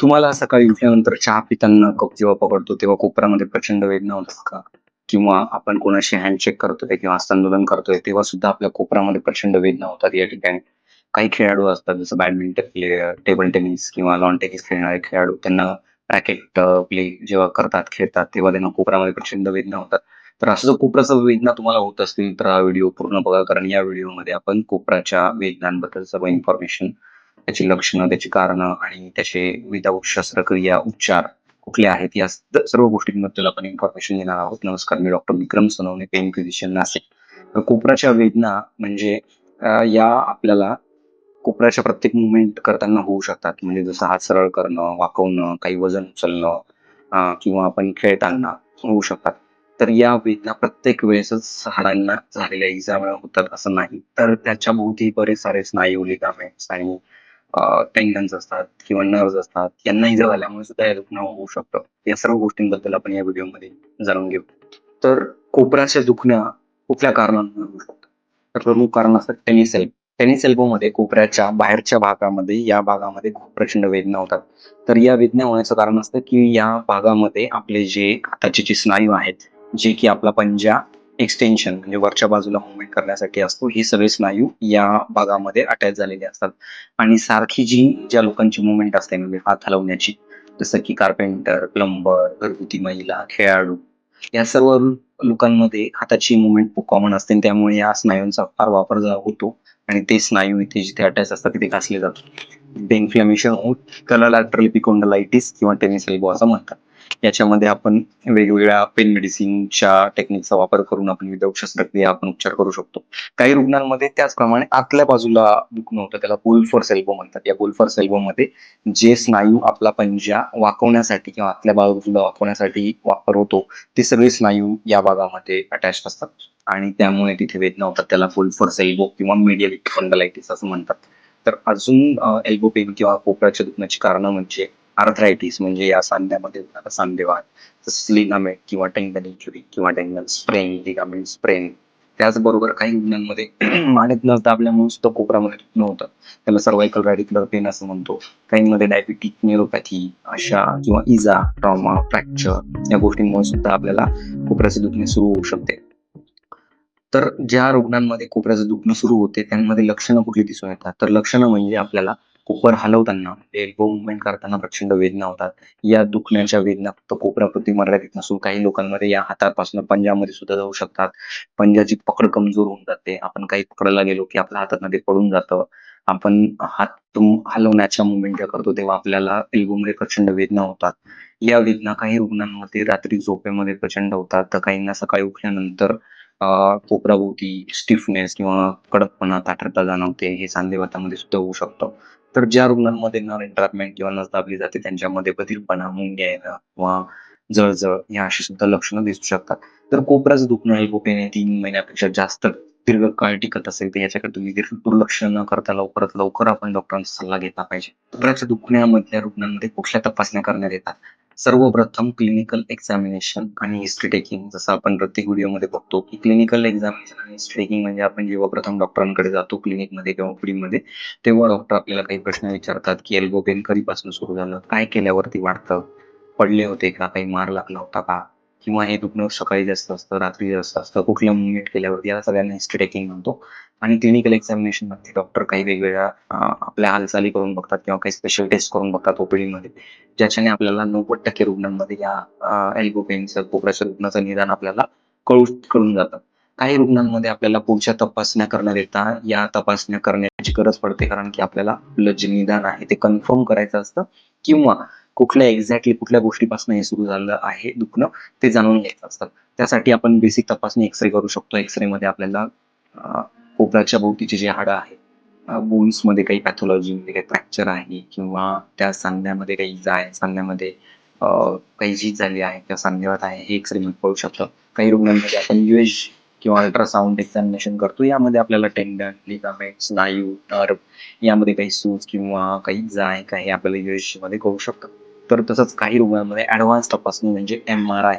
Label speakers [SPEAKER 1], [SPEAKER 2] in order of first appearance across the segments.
[SPEAKER 1] तुम्हाला सकाळी उठल्यानंतर चहा पिताना कप जेव्हा पकडतो, तेव्हा कोपऱ्यामध्ये प्रचंड वेदना होतात का? किंवा आपण कोणाशी हँडशेक करतोय किंवा हस्तांदोलन करतोय, तेव्हा सुद्धा आपल्या कोपऱ्यामध्ये प्रचंड वेदना होतात या ठिकाणी. काही खेळाडू असतात, जसं बॅडमिंटन प्लेयर, टेबल टेनिस किंवा लॉन टेनिस खेळणारे खेळाडू, त्यांना रॅकेट प्ले जेव्हा करतात, खेळतात, तेव्हा त्यांना कोपऱ्यामध्ये प्रचंड वेदना होतात. तर असं जर कोपऱ्याच्या वेदना तुम्हाला होत असतील, तर हा व्हिडिओ पूर्ण बघा. कारण या व्हिडिओमध्ये आपण कोपऱ्याच्या वेदनांबद्दल सर्व इन्फॉर्मेशन, त्याची लक्षणं, त्याची कारणं आणि त्याचे विदाऊट शस्त्रक्रिया उपचार कुठले आहेत, या सर्व गोष्टींबद्दल आपण इन्फॉर्मेशन घेणार आहोत. नमस्कार, मी डॉक्टर विक्रम सोनवणे, पेन फिजिशियन, नाशिक. तर कोपऱ्याच्या वेदना म्हणजे या आपल्याला कोपऱ्याच्या प्रत्येक मुव्हमेंट करताना होऊ शकतात. म्हणजे जसं हात सरळ करणं, वाकवणं, काही वजन उचलणं किंवा आपण खेळताना होऊ शकतात. तर या वेदना प्रत्येक वेळेसच हाडांना झालेल्या इजामुळे होतात असं नाही. तर त्याच्या भोवती बरेच सारे स्नायू, लिगामेंट्स आणि टेंडन्स असतात किंवा नर्व्हज असतात. यांना इजा झाल्यामुळे सुद्धा हे दुखणं होऊ शकतं. या सर्व गोष्टींबद्दल आपण या व्हिडिओमध्ये जाणून घेऊ. तर कोपऱ्याच्या दुखण्या कुठल्या कारणांमुळे होऊ शकतात? तर प्रमुख कारण असतं टेनिस एल्बो. टेनिस एल्बोमध्ये कोपऱ्याच्या बाहेरच्या भागामध्ये, या भागामध्ये खूप प्रचंड वेदना होतात. तर या वेदना होण्याचं कारण असतं, की या भागामध्ये आपले जे हाताचे जे स्नायू आहेत, जे की आपला पंजा एक्सटेन्शन म्हणजे वरच्या बाजूला मूव्हमेंट करण्यासाठी असतो, हे सगळे स्नायू या भागामध्ये अटॅच झालेले असतात. आणि सारखी ज्या लोकांची मूव्हमेंट असते म्हणजे हात हलवण्याची, जसं की कार्पेंटर, प्लंबर, घरगुती महिला, खेळाडू, या सर्व लोकांमध्ये हाताची मूव्हमेंट खूप कॉमन असते आणि त्यामुळे या स्नायूंचा फार वापर होतो आणि ते स्नायू इथे जिथे अटॅच असतात तिथे घासले जातात. ते इन्फ्लॅमेशन होऊन त्याला लॅटरल इपिकॉन्डालायटिस किंवा टेनिस एल्बो असं म्हणतात. याच्यामध्ये आपण वेगवेगळ्या पेन मेडिसिनच्या टेक्निकचा वापर करून आपण विदाऊट शस्त्रक्रिया आपण उपचार करू शकतो. काही रुग्णांमध्ये त्याचप्रमाणे आतल्या बाजूला दुखणं होतं, त्याला बुलफॉर्स एल्बो म्हणतात. या बुलफॉर्स एल्बोमध्ये जे स्नायू आपला पंजा वाकवण्यासाठी किंवा आतल्या बाजूला वाकवण्यासाठी वापर होतो, ते सगळे स्नायू या भागामध्ये अटॅच्ड असतात आणि त्यामुळे तिथे वेदना होतात. त्याला बुलफॉर्स एल्बो किंवा मीडियल इपिकॉन्डालायटिस असं म्हणतात. तर अजून एल्बो पेन किंवा कोपऱ्याच्या दुखण्याची कारणं म्हणजे आर्थरायटिस म्हणजे या सांध्यामध्ये होणारा सांधेवात, तसंच लिगामेंट किंवा टेंडन इंजुरी किंवा टेंडन स्प्रेन, लिगामेंट स्प्रेन. त्याचबरोबर काही रुग्णांमध्ये मानेत नस दाबल्यामुळे सुद्धा कोपऱ्यामध्ये दुखणं होतं. त्याला सर्व्हायकल रॅडिक्युलर पेन असं म्हणतो. काहींमध्ये डायबिटिक न्यूरोपॅथी अशा किंवा इजा, ट्रॉमा, फ्रॅक्चर या गोष्टींमुळे सुद्धा आपल्याला कोपऱ्याचे दुखणे सुरू होऊ शकते. तर ज्या रुग्णांमध्ये कोपऱ्याचं दुखणं सुरू होते, त्यांमध्ये लक्षणं कुठली दिसून येतात? तर लक्षणं म्हणजे आपल्याला कोपर हलवताना, एल्बो मूव्हमेंट करताना प्रचंड वेदना होतात. या दुखण्याच्या वेदना फक्त कोपऱ्यापुरती मर्यादित नसून काही लोकांमध्ये या हातापासून पंजामध्ये सुद्धा जाऊ शकतात. पंजाची पकड कमजोर होऊन जाते. आपण काही पकडायला गेलो, की आपल्या हातातनं ते पडून जातं. आपण हात हलवण्याच्या मूव्हमेंट ज्या करतो, तेव्हा आपल्याला एल्बोमध्ये प्रचंड वेदना होतात. या वेदना काही रुग्णांमध्ये रात्री झोपेमध्ये प्रचंड होतात, तर काहींना सकाळी उठल्यानंतर कोपराभोवती स्टिफनेस किंवा कडकपणा, ताठरता जाणवते. हे सांधिवातामध्ये सुद्धा होऊ शकतं. तर ज्या रुग्णांमध्ये नर्व्ह एन्ट्रॅपमेंट किंवा नस दाबली जाते, त्यांच्यामध्ये बधिरपणा, मुंग्या येणं किंवा जळजळ या अशी सुद्धा लक्षणं दिसू शकतात. तर कोपऱ्याचं दुखणं एल्बो पेन हे 3 महिन्यापेक्षा जास्त दीर्घकाळ टिकत असेल, तर याच्याकडे तुम्ही दुर्लक्ष न करता लवकरात लवकर आपण डॉक्टरांचा सल्ला घेतला पाहिजे. कोपऱ्याच्या दुखण्यामधल्या रुग्णांमध्ये कुठल्या तपासण्या करण्यात येतात? सर्वप्रथम क्लिनिकल एक्झामिनेशन आणि हिस्ट्री टेकिंग. जसं आपण प्रत्येक व्हिडिओमध्ये बघतो, की क्लिनिकल एक्झामिनेशन आणि हिस्ट्री टेकिंग म्हणजे आपण जेव्हा प्रथम डॉक्टरांकडे जातो क्लिनिकमध्ये किंवा ओपीडीमध्ये, तेव्हा डॉक्टर आपल्याला काही प्रश्न विचारतात, की एल्बो पेन कधीपासून सुरू झालं? काय केल्यावरती वाढतं? पडले होते का? काही मार लागला होता का? किंवा हे दुखणं सकाळी जास्त असतं, रात्री जास्त असतं, कुठलं मूव्हमेंट केल्यावरती, या सगळ्यांना हिस्ट्री टेकिंग म्हणतो. आणि क्लिनिकल एक्झामिनेशनमध्ये डॉक्टर काही वेगवेगळ्या आपल्या हालचाली करून बघतात किंवा काही स्पेशल टेस्ट करून बघतात ओपीडीमध्ये. ज्याच्याने आपल्याला 90% रुग्णांमध्ये या एल्बो पेनचं, कोपऱ्याच्या दुखण्याचं निदान आपल्याला कळून जातं. काही रुग्णांमध्ये आपल्याला पुढच्या तपासण्या करण्यात येतात. या तपासण्या करण्याची गरज पडते कारण की आपल्याला आपलं जे निदान आहे ते कन्फर्म करायचं असतं किंवा कुठल्या गोष्टीपासून हे सुरू झालं आहे दुखणं ते जाणून घ्यायचं असतं. त्यासाठी आपण बेसिक तपासणी एक्स-रे करू शकतो. एक्स-रेमध्ये आपल्याला अ, कोपऱ्याच्या भोवतीची जी हाडं आहेत, बोन्समध्ये काही पॅथॉलॉजी म्हणजे काही फ्रॅक्चर आहे किंवा त्या सांध्यामध्ये काही इजा आहे, सांध्यामध्ये अ, काही झीज झाली आहे किंवा सांधिवात आहे, हे एक्स-रेमध्ये कळू शकतं. काही रुग्णांमध्ये आपण किंवा अल्ट्रासाउंड एक्झामिनेशन करतो. यामध्ये आपल्याला टेंडन, लिगामेंट, स्नायू, नर्व्ह यामध्ये काही सूज किंवा काही इजा आहे का, हे आपल्याला यूएसजीमध्ये कळू शकतं. तर तसंच काही रुग्णांमध्ये ॲडव्हान्स तपासणी म्हणजे एम-आर-आय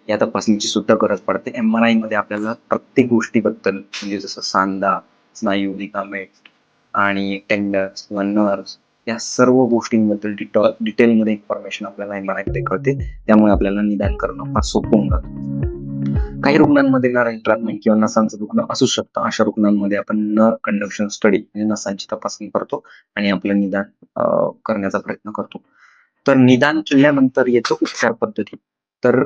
[SPEAKER 1] या तपासणीची सुद्धा गरज पडते. एम-आर-आयमध्ये आपल्याला प्रत्येक गोष्टीबद्दल म्हणजे जसं सांधा, स्नायू, लिगामेंट आणि टेंडन्स किंवा नर्व्हज या सर्व गोष्टींबद्दल डिटेलमध्ये इन्फॉर्मेशन आपल्याला एम-आर-आयमध्ये कळते. त्यामुळे आपल्याला निदान करणं फार सोपं होऊन जातं. काही रुग्णांमध्ये नर एन्ट्रॅपमेंट किंवा नसांचं दुखणं असू शकतं. अशा रुग्णांमध्ये आपण नर्व्ह कंडक्शन स्टडी म्हणजे नसांची तपासणी करतो आणि आपलं निदान करण्याचा प्रयत्न करतो. तर निदान केल्यानंतर याचं उपचार पद्धती तर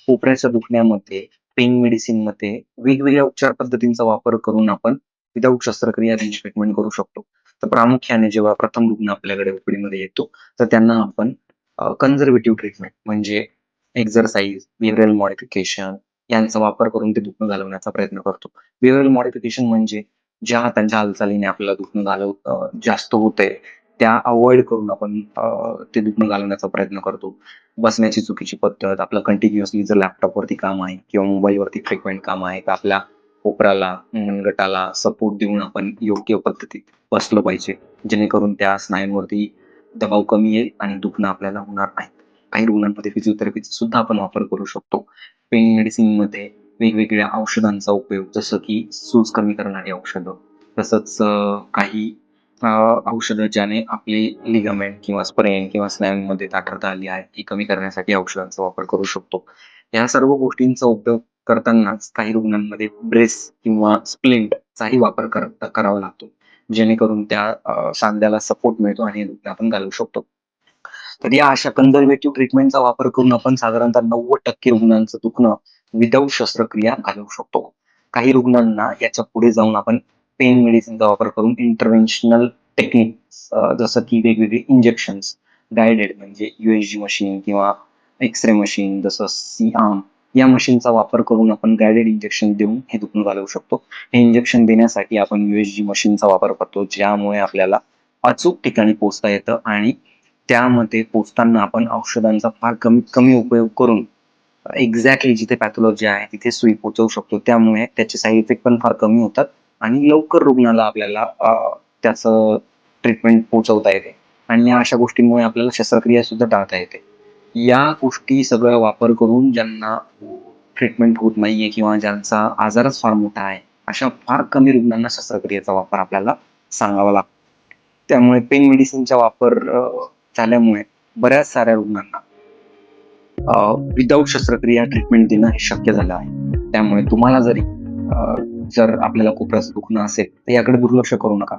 [SPEAKER 1] कोपऱ्याच्या दुखण्यामध्ये, पेन मेडिसिनमध्ये वेगवेगळ्या उपचार पद्धतींचा वापर करून आपण विदाऊट शस्त्रक्रिया त्यांची ट्रीटमेंट करू शकतो. तर प्रामुख्याने जेव्हा प्रथम रुग्ण आपल्याकडे ओपीडीमध्ये येतो, तर त्यांना आपण कन्झर्व्हेटिव्ह ट्रीटमेंट म्हणजे एक्सरसाइज, बिहेवियरल मॉडिफिकेशन यांचा वापर करून ते दुखणं घालवण्याचा प्रयत्न करतो. बिहेवियरल मॉडिफिकेशन म्हणजे ज्या हातांच्या हालचालीने आपल्याला दुखणं जास्त होतंय, त्या अव्हॉइड करून आपण ते दुखणं घालवण्याचा प्रयत्न करतो. बसण्याची चुकीची पद्धत, आपलं कंटिन्युअसली जर लॅपटॉपवरती काम आहे किंवा मोबाईलवरती फ्रिक्वेंट काम आहे, तर आपल्या कोपऱ्याला, मनगटाला सपोर्ट देऊन आपण योग्य पद्धतीत बसलं पाहिजे. जेणेकरून त्या स्नायूंवरती दबाव कमी येईल आणि दुखणं आपल्याला होणार नाही. काही रुग्णांमध्ये फिजिओथेरपीचा सुद्धा आपण वापर करू शकतो. पेन मेडिसिनमध्ये वेगवेगळ्या औषधांचा उपयोग जसं की सूज कमी करणारी औषधं, तसंच काही अ, औषधं ज्याने आपली लिगामेंट किंवा स्प्रेन किंवा स्नायूंमध्ये ताठरता आली आहे, ती कमी करण्यासाठी औषधांचा वापर करू शकतो. या सर्व गोष्टींचा उपयोग करतानाच काही रुग्णांमध्ये ब्रेस किंवा स्प्लिंटचाही वापर करावा लागतो. जेणेकरून त्या सांध्याला सपोर्ट मिळतो आणि हे दुखणं आपण घालवू शकतो. तर या अशा कन्झर्व्हेटिव्ह ट्रीटमेंटचा वापर करून आपण साधारणतः 90% रुग्णांचं दुखणं विदाऊट शस्त्रक्रिया घालवू शकतो. काही रुग्णांना याच्या पुढे जाऊन आपण पेन मेडिसिनचा वापर करून इंटरव्हेन्शनल टेक्निक्स जसं की वेगवेगळे इंजेक्शन्स, गाइडेड म्हणजे यूएसजी मशीन किंवा एक्स-रे मशीन जसं सी-आर्म या मशीनचा वापर करून आपण गाइडेड इंजेक्शन देऊन हे दुखणं घालवू शकतो. हे इंजेक्शन देण्यासाठी आपण यूएसजी मशीनचा वापर करतो, ज्यामुळे आपल्याला अचूक ठिकाणी पोहोचता येतं आणि त्यामध्ये पोहोचताना आपण औषधांचा फार कमीत कमी उपयोग करून एक्झॅक्टली जिथे पॅथॉलॉजी आहे तिथे सुई पोहोचवू शकतो. त्यामुळे त्याचे साइड इफेक्ट पण फार कमी होतात आणि लवकर रुग्णाला आपल्याला त्याचं ट्रीटमेंट पोहोचवता येते आणि या अशा गोष्टींमुळे आपल्याला शस्त्रक्रिया सुद्धा टाळता येते. या गोष्टी सगळा वापर करून ज्यांना ट्रीटमेंट होत नाहीये किंवा ज्यांचा आजारच फार मोठा आहे, अशा फार कमी रुग्णांना शस्त्रक्रियेचा वापर आपल्याला सांगावा लागतो. त्यामुळे पेन मेडिसिनचा वापर झाल्यामुळे बऱ्याच साऱ्या रुग्णांना विदाऊट शस्त्रक्रिया ट्रीटमेंट देणं हे शक्य झालं आहे. त्यामुळे तुम्हाला जर आपल्याला कोपऱ्याचं दुखणं असेल, तर याकडे दुर्लक्ष करू नका.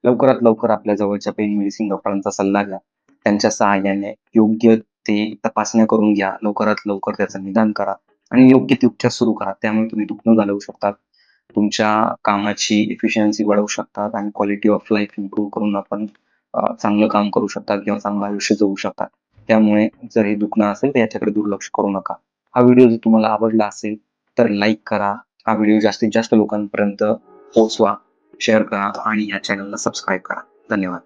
[SPEAKER 1] लवकरात लवकर आपल्या जवळच्या पेन मेडिसिन डॉक्टरांचा सल्ला घ्या. त्यांच्या सहाय्याने योग्य ते तपासण्या करून घ्या. लवकरात लवकर त्याचं निदान करा आणि योग्य ते उपचार सुरू करा. त्यामुळे तुम्ही दुखणं घालवू शकता. तुमच्या कामाची एफिशियन्सी वाढवू शकतात आणि क्वालिटी ऑफ लाईफ इम्प्रूव्ह करून आपण चांगलं काम करू शकतात किंवा चांगलं आयुष्य जगू शकतात. त्यामुळे जर हे दुखणं असेल तर याच्याकडे दुर्लक्ष करू नका. हा व्हिडिओ जर तुम्हाला आवडला असेल तर लाईक करा. हा व्हिडिओ जास्तीत जास्त लोकांपर्यंत पोहोचवा, शेअर करा आणि या चॅनलला सबस्क्राईब करा. धन्यवाद.